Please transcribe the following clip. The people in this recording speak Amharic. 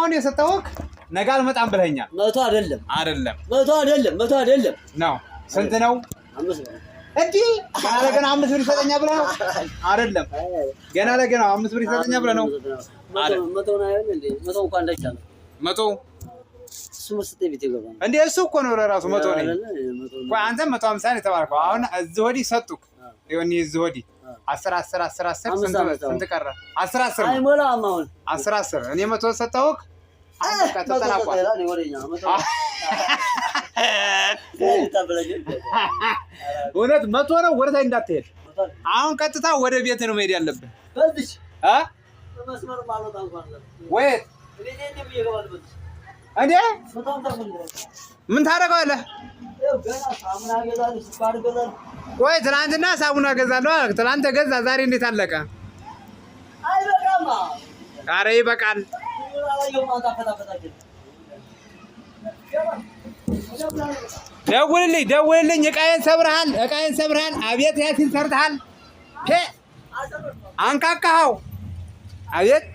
አሁን የሰጠሁህ ነገ አልመጣም ብለኸኛል። መቶ አይደለም ነው። ስንት ነው? 5 ብር እንዴ ገና ለገና 5 ብር ይሰጠኛ ብለህ ነው? አይደለም ገና ለገና 5 ብር ይሰጠኛ ብለህ ነው? መቶ ነው አይደል እንዴ? መቶ እንኳን እንዳይቻለ መቶ እሱ መስጠት ቤት ይገባል እንዴ? እሱ እኮ ነው ለራሱ መቶ ነው። ቆይ አንተ 150 ነው የተባልከው። አሁን እዚህ ወዲህ ሰጡክ ይሁን እዚህ ወዲህ 10 10 10 10 ስንት ቀረ? 10 10 አይሞላም። አሁን 10 10 እኔ መቶ ሰጠሁህ። አሁን ከተጠናቋል እውነት መቶ ነው። ወደታይ እንዳትሄድ አሁን ቀጥታ ወደ ቤት ነው መሄድ ያለብህ። በዚህ መስመር ማለት አንኳን ወይ እንዴ ምን ታደርገዋለህ? ቆይ ትናንትና ሳሙና ገዛለሁ አልክ። ትናንት ገዛ፣ ዛሬ እንዴት አለቀ? ኧረ ይበቃል። ደውልልኝ። እቃዬን ሰብረሃል። አቤት ያሲን ሰርተሃል። አንካካኸው። አቤት